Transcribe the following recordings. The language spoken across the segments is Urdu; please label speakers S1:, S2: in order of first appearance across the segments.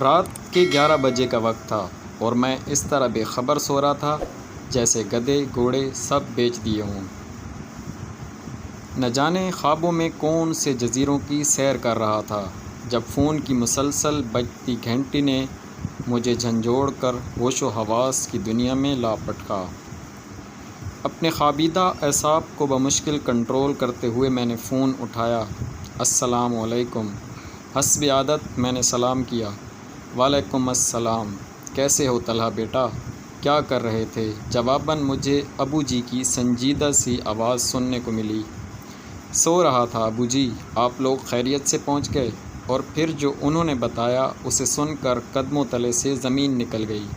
S1: رات کے 11 بجے کا وقت تھا اور میں اس طرح بے خبر سو رہا تھا جیسے گدھے گھوڑے سب بیچ دیے ہوں۔ نہ جانے خوابوں میں کون سے جزیروں کی سیر کر رہا تھا جب فون کی مسلسل بجتی گھنٹی نے مجھے جھنجھوڑ کر ہوش و حواس کی دنیا میں لا پٹکا۔ اپنے خوابیدہ اعصاب کو بمشکل کنٹرول کرتے ہوئے میں نے فون اٹھایا۔ السلام علیکم۔ حسب عادت میں نے سلام کیا۔ وعلیکم السلام، کیسے ہو طلحہ بیٹا؟ کیا کر رہے تھے؟ جواباً مجھے ابو جی کی سنجیدہ سی آواز سننے کو ملی۔ سو رہا تھا ابو جی، آپ لوگ خیریت سے پہنچ گئے؟ اور پھر جو انہوں نے بتایا اسے سن کر قدموں تلے سے زمین نکل گئی۔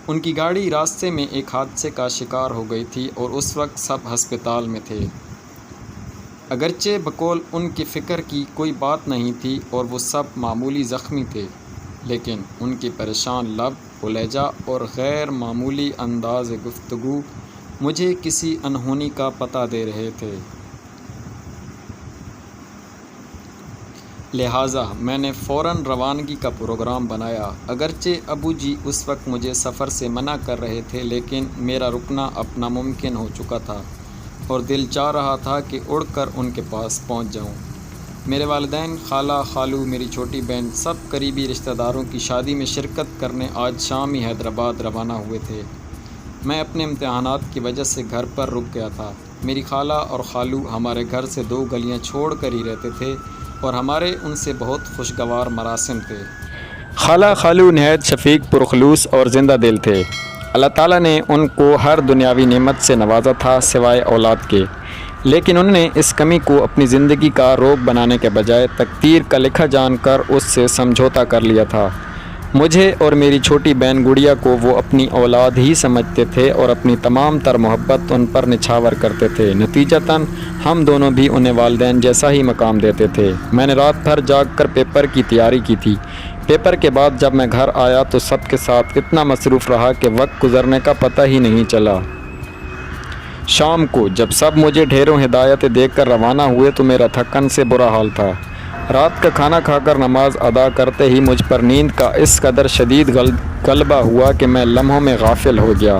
S1: ان کی گاڑی راستے میں ایک حادثے کا شکار ہو گئی تھی اور اس وقت سب ہسپتال میں تھے۔ اگرچہ بقول ان کی فکر کی کوئی بات نہیں تھی اور وہ سب معمولی زخمی تھے، لیکن ان کے پریشان لب و لہجہ اور غیر معمولی انداز گفتگو مجھے کسی انہونی کا پتہ دے رہے تھے۔ لہٰذا میں نے فوراً روانگی کا پروگرام بنایا۔ اگرچہ ابو جی اس وقت مجھے سفر سے منع کر رہے تھے، لیکن میرا رکنا اب ناممکن ہو چکا تھا اور دل چاہ رہا تھا کہ اڑ کر ان کے پاس پہنچ جاؤں۔ میرے والدین، خالہ، خالو، میری چھوٹی بہن، سب قریبی رشتہ داروں کی شادی میں شرکت کرنے آج شام ہی حیدرآباد روانہ ہوئے تھے۔ میں اپنے امتحانات کی وجہ سے گھر پر رک گیا تھا۔ میری خالہ اور خالو ہمارے گھر سے 2 گلیاں چھوڑ کر ہی رہتے تھے اور ہمارے ان سے بہت خوشگوار مراسم تھے۔ خالہ خالو نہایت شفیق، پرخلوص اور زندہ دل تھے۔ اللہ تعالیٰ نے ان کو ہر دنیاوی نعمت سے نوازا تھا سوائے اولاد کے، لیکن انہوں نے اس کمی کو اپنی زندگی کا روگ بنانے کے بجائے تقدیر کا لکھا جان کر اس سے سمجھوتا کر لیا تھا۔ مجھے اور میری چھوٹی بہن گڑیا کو وہ اپنی اولاد ہی سمجھتے تھے اور اپنی تمام تر محبت ان پر نچھاور کرتے تھے۔ نتیجتاً ہم دونوں بھی انہیں والدین جیسا ہی مقام دیتے تھے۔ میں نے رات بھر جاگ کر پیپر کی تیاری کی تھی۔ پیپر کے بعد جب میں گھر آیا تو سب کے ساتھ اتنا مصروف رہا کہ وقت گزرنے کا پتہ ہی نہیں چلا۔ شام کو جب سب مجھے ڈھیروں ہدایتیں دے کر روانہ ہوئے تو میرا تھکن سے برا حال تھا۔ رات کا کھانا کھا کر نماز ادا کرتے ہی مجھ پر نیند کا اس قدر شدید غلبہ ہوا کہ میں لمحوں میں غافل ہو گیا۔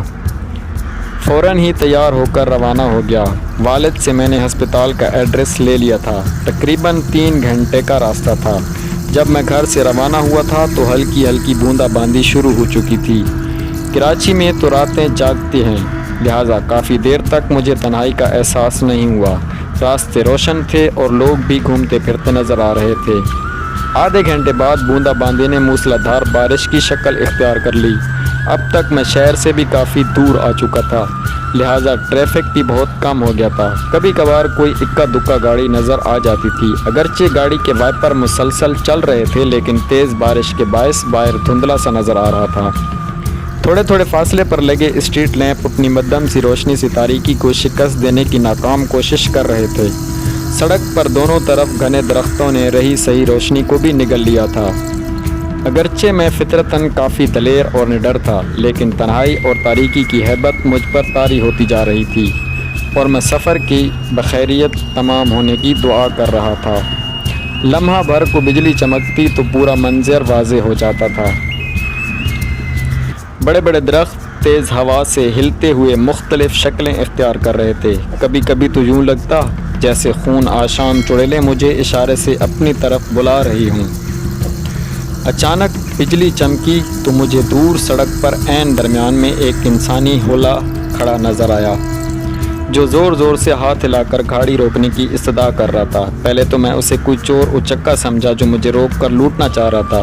S1: فوراً ہی تیار ہو کر روانہ ہو گیا۔ والد سے میں نے ہسپتال کا ایڈریس لے لیا تھا۔ تقریباً 3 گھنٹے کا راستہ تھا۔ جب میں گھر سے روانہ ہوا تھا تو ہلکی ہلکی بوندا باندی شروع ہو چکی تھی۔ کراچی میں تو راتیں جاگتی ہیں، لہٰذا کافی دیر تک مجھے تنہائی کا احساس نہیں ہوا۔ راستے روشن تھے اور لوگ بھی گھومتے پھرتے نظر آ رہے تھے۔ آدھے گھنٹے بعد بوندا باندی نے موسلا دھار بارش کی شکل اختیار کر لی۔ اب تک میں شہر سے بھی کافی دور آ چکا تھا، لہٰذا ٹریفک بھی بہت کم ہو گیا تھا۔ کبھی کبھار کوئی اکا دکا گاڑی نظر آ جاتی تھی۔ اگرچہ گاڑی کے وائپر مسلسل چل رہے تھے، لیکن تیز بارش کے باعث باہر دھندلا سا نظر آ رہا تھا۔ تھوڑے تھوڑے فاصلے پر لگے اسٹریٹ لیمپ اپنی مدھم سی روشنی سے تاریکی کو شکست دینے کی ناکام کوشش کر رہے تھے۔ سڑک پر دونوں طرف گھنے درختوں نے رہی صحیح روشنی کو بھی نگل لیا تھا۔ اگرچہ میں فطرتاً کافی دلیر اور نڈر تھا، لیکن تنہائی اور تاریکی کی ہیبت مجھ پر طاری ہوتی جا رہی تھی اور میں سفر کی بخیریت تمام ہونے کی دعا کر رہا تھا۔ لمحہ بھر کو بجلی چمکتی تو پورا منظر واضح ہو جاتا تھا۔ بڑے بڑے درخت تیز ہوا سے ہلتے ہوئے مختلف شکلیں اختیار کر رہے تھے۔ کبھی کبھی تو یوں لگتا جیسے خون آشام چڑیلیں مجھے اشارے سے اپنی طرف بلا رہی ہوں۔ اچانک بجلی چمکی تو مجھے دور سڑک پر عین درمیان میں ایک انسانی ہولا کھڑا نظر آیا، جو زور زور سے ہاتھ ہلا کر گاڑی روکنے کی استدعا کر رہا تھا۔ پہلے تو میں اسے کوئی چور اچکا سمجھا جو مجھے روک کر لوٹنا چاہ رہا تھا،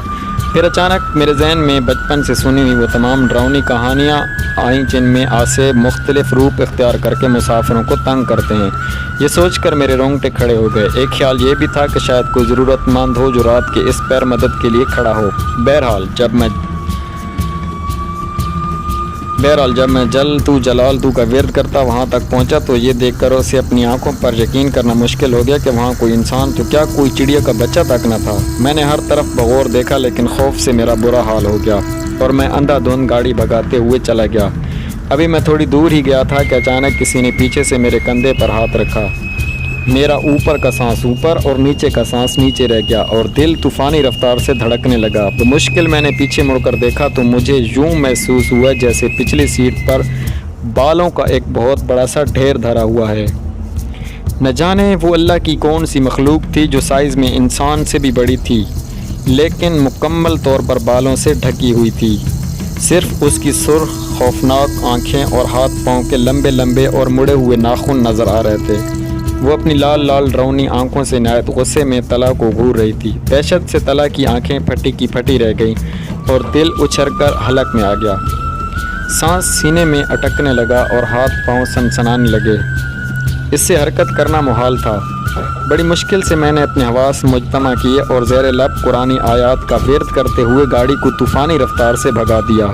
S1: پھر اچانک میرے ذہن میں بچپن سے سنی ہوئی وہ تمام ڈراؤنی کہانیاں آئیں جن میں آسے مختلف روپ اختیار کر کے مسافروں کو تنگ کرتے ہیں۔ یہ سوچ کر میرے رونگٹے کھڑے ہو گئے۔ ایک خیال یہ بھی تھا کہ شاید کوئی ضرورت مند ہو جو رات کے اس پیر مدد کے لیے کھڑا ہو۔ بہرحال جب میں جل تو کا ورد کرتا وہاں تک پہنچا تو یہ دیکھ کر اسے اپنی آنکھوں پر یقین کرنا مشکل ہو گیا کہ وہاں کوئی انسان تو کیا کوئی چڑیا کا بچہ تک نہ تھا۔ میں نے ہر طرف بغور دیکھا، لیکن خوف سے میرا برا حال ہو گیا اور میں اندھا دھند گاڑی بھگاتے ہوئے چلا گیا۔ ابھی میں تھوڑی دور ہی گیا تھا کہ اچانک کسی نے پیچھے سے میرے کندھے پر ہاتھ رکھا۔ میرا اوپر کا سانس اوپر اور نیچے کا سانس نیچے رہ گیا اور دل طوفانی رفتار سے دھڑکنے لگا۔ بمشکل میں نے پیچھے مڑ کر دیکھا تو مجھے یوں محسوس ہوا جیسے پچھلی سیٹ پر بالوں کا ایک بہت بڑا سا ڈھیر دھرا ہوا ہے۔ نہ جانے وہ اللہ کی کون سی مخلوق تھی جو سائز میں انسان سے بھی بڑی تھی، لیکن مکمل طور پر بالوں سے ڈھکی ہوئی تھی۔ صرف اس کی سرخ خوفناک آنکھیں اور ہاتھ پاؤں کے لمبے لمبے اور مڑے ہوئے ناخن نظر آ رہے تھے۔ وہ اپنی لال لال رونی آنکھوں سے نہایت غصے میں طلا کو گھور رہی تھی۔ دہشت سے طلا کی آنکھیں پھٹی کی پھٹی رہ گئیں اور دل اچھل کر حلق میں آ گیا۔ سانس سینے میں اٹکنے لگا اور ہاتھ پاؤں سنسنانے لگے۔ اس سے حرکت کرنا محال تھا۔ بڑی مشکل سے میں نے اپنے حواس مجتمع کیے اور زیر لب قرآنی آیات کا ورد کرتے ہوئے گاڑی کو طوفانی رفتار سے بھگا دیا۔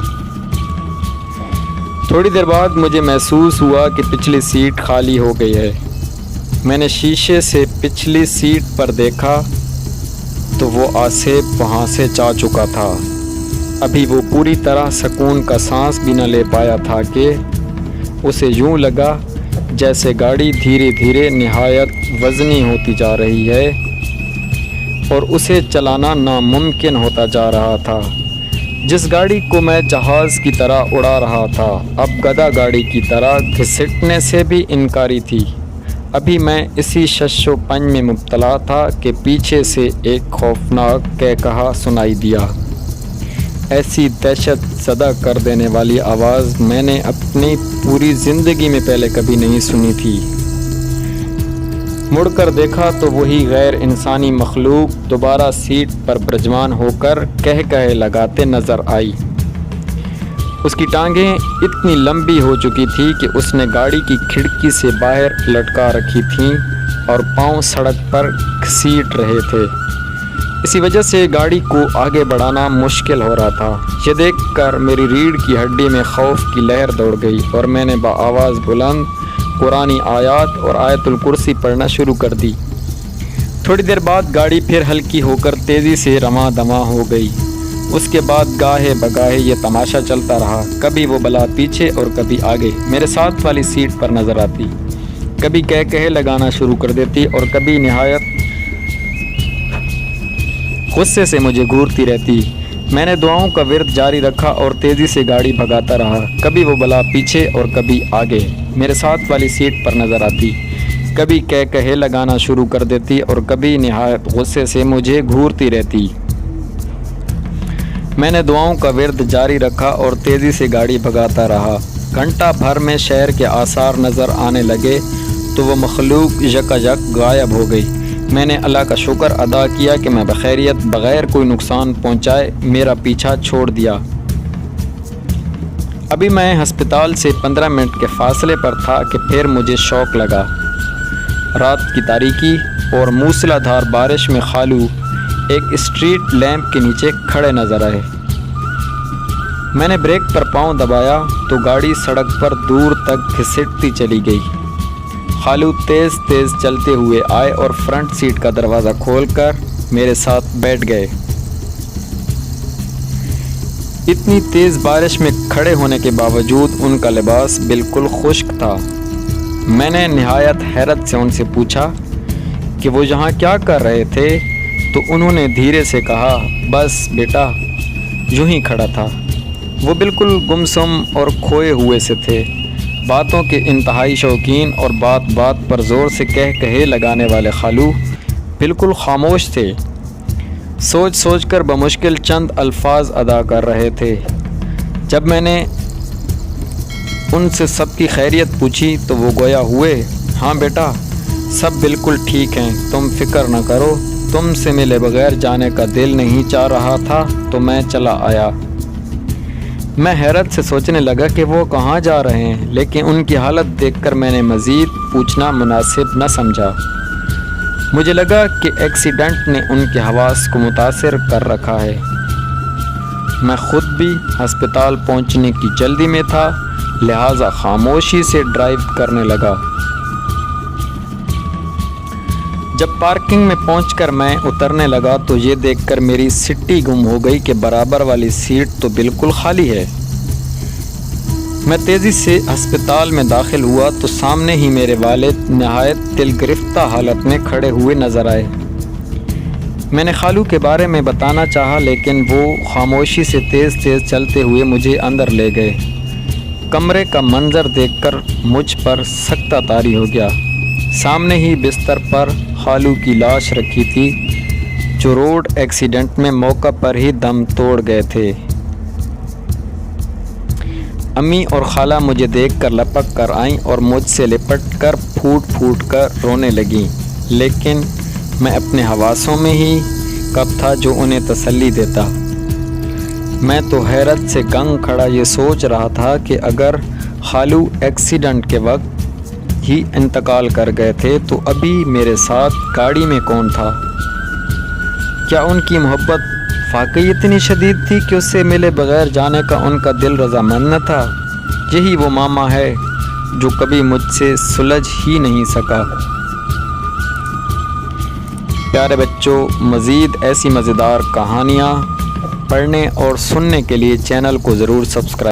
S1: تھوڑی دیر بعد مجھے محسوس ہوا کہ پچھلی سیٹ خالی ہو گئی ہے۔ میں نے شیشے سے پچھلی سیٹ پر دیکھا تو وہ آصف وہاں سے جا چکا تھا۔ ابھی وہ پوری طرح سکون کا سانس بھی نہ لے پایا تھا کہ اسے یوں لگا جیسے گاڑی دھیرے دھیرے نہایت وزنی ہوتی جا رہی ہے اور اسے چلانا ناممکن ہوتا جا رہا تھا۔ جس گاڑی کو میں جہاز کی طرح اڑا رہا تھا اب گدھا گاڑی کی طرح گھسٹنے سے بھی انکاری تھی۔ ابھی میں اسی شش و پنج میں مبتلا تھا کہ پیچھے سے ایک خوفناک قہقہا سنائی دیا۔ ایسی دہشت زدہ کر دینے والی آواز میں نے اپنی پوری زندگی میں پہلے کبھی نہیں سنی تھی۔ مڑ کر دیکھا تو وہی غیر انسانی مخلوق دوبارہ سیٹ پر برجمان ہو کر قہقہے لگاتے نظر آئی۔ اس کی ٹانگیں اتنی لمبی ہو چکی تھی کہ اس نے گاڑی کی کھڑکی سے باہر لٹکا رکھی تھیں اور پاؤں سڑک پر گھسیٹ رہے تھے۔ اسی وجہ سے گاڑی کو آگے بڑھانا مشکل ہو رہا تھا۔ یہ دیکھ کر میری ریڑھ کی ہڈی میں خوف کی لہر دوڑ گئی اور میں نے بآواز بلند قرآنی آیات اور آیت الکرسی پڑھنا شروع کر دی۔ تھوڑی دیر بعد گاڑی پھر ہلکی ہو کر تیزی سے رواں دواں ہو گئی۔ اس کے بعد گاہے بگاہے یہ تماشا چلتا رہا۔ کبھی وہ بلا پیچھے اور کبھی آگے میرے ساتھ والی سیٹ پر نظر آتی، کبھی قہقہے لگانا شروع کر دیتی اور کبھی نہایت غصے سے مجھے گھورتی رہتی۔ میں نے دعاؤں کا ورد جاری رکھا اور تیزی سے گاڑی بھگاتا رہا۔ کبھی وہ بلا پیچھے اور کبھی آگے میرے ساتھ والی سیٹ پر نظر آتی، کبھی قہقہے لگانا شروع کر دیتی اور کبھی نہایت غصے سے مجھے گھورتی رہتی۔ میں نے دعاؤں کا ورد جاری رکھا اور تیزی سے گاڑی بھگاتا رہا۔ گھنٹہ بھر میں شہر کے آثار نظر آنے لگے تو وہ مخلوق یکایک غائب ہو گئی۔ میں نے اللہ کا شکر ادا کیا کہ میں بخیریت بغیر کوئی نقصان پہنچائے میرا پیچھا چھوڑ دیا۔ ابھی میں ہسپتال سے 15 منٹ کے فاصلے پر تھا کہ پھر مجھے شوق لگا۔ رات کی تاریکی اور موسلا دھار بارش میں خالو ایک اسٹریٹ لیمپ کے نیچے کھڑے نظر آئے۔ میں نے بریک پر پاؤں دبایا تو گاڑی سڑک پر دور تک گھسٹتی چلی گئی۔ خالو تیز تیز چلتے ہوئے آئے اور فرنٹ سیٹ کا دروازہ کھول کر میرے ساتھ بیٹھ گئے۔ اتنی تیز بارش میں کھڑے ہونے کے باوجود ان کا لباس بالکل خشک تھا۔ میں نے نہایت حیرت سے ان سے پوچھا کہ وہ یہاں کیا کر رہے تھے تو انہوں نے دھیرے سے کہا، بس بیٹا یوں ہی کھڑا تھا۔ وہ بالکل گمسم اور کھوئے ہوئے سے تھے، باتوں کے انتہائی شوقین اور بات بات پر زور سے قہقہے لگانے والے خالو بالکل خاموش تھے، سوچ سوچ کر بمشکل چند الفاظ ادا کر رہے تھے۔ جب میں نے ان سے سب کی خیریت پوچھی تو وہ گویا ہوئے، ہاں بیٹا سب بالکل ٹھیک ہیں، تم فکر نہ کرو، تم سے ملے بغیر جانے کا دل نہیں چاہ رہا تھا تو میں چلا آیا۔ میں حیرت سے سوچنے لگا کہ وہ کہاں جا رہے ہیں، لیکن ان کی حالت دیکھ کر میں نے مزید پوچھنا مناسب نہ سمجھا۔ مجھے لگا کہ ایکسیڈنٹ نے ان کے حواس کو متاثر کر رکھا ہے۔ میں خود بھی ہسپتال پہنچنے کی جلدی میں تھا، لہٰذا خاموشی سے ڈرائیو کرنے لگا۔ جب پارکنگ میں پہنچ کر میں اترنے لگا تو یہ دیکھ کر میری سٹی گم ہو گئی کہ برابر والی سیٹ تو بالکل خالی ہے۔ میں تیزی سے ہسپتال میں داخل ہوا تو سامنے ہی میرے والد نہایت دل گرفتہ حالت میں کھڑے ہوئے نظر آئے۔ میں نے خالو کے بارے میں بتانا چاہا لیکن وہ خاموشی سے تیز تیز چلتے ہوئے مجھے اندر لے گئے۔ کمرے کا منظر دیکھ کر مجھ پر سکتہ طاری ہو گیا۔ سامنے ہی بستر پر خالو کی لاش رکھی تھی جو روڈ ایکسیڈنٹ میں موقع پر ہی دم توڑ گئے تھے۔ امی اور خالہ مجھے دیکھ کر لپک کر آئیں اور مجھ سے لپٹ کر پھوٹ پھوٹ کر رونے لگیں، لیکن میں اپنے حواسوں میں ہی کب تھا جو انہیں تسلی دیتا۔ میں تو حیرت سے گنگ کھڑا یہ سوچ رہا تھا کہ اگر خالو ایکسیڈنٹ کے وقت ہی انتقال کر گئے تھے تو ابھی میرے ساتھ گاڑی میں کون تھا؟ کیا ان کی محبت واقعی اتنی شدید تھی کہ اس سے ملے بغیر جانے کا ان کا دل رضامند نہ تھا؟ یہی وہ ماما ہے جو کبھی مجھ سے سلجھ ہی نہیں سکا۔ پیارے بچوں، مزید ایسی مزیدار کہانیاں پڑھنے اور سننے کے لیے چینل کو ضرور سبسکرائب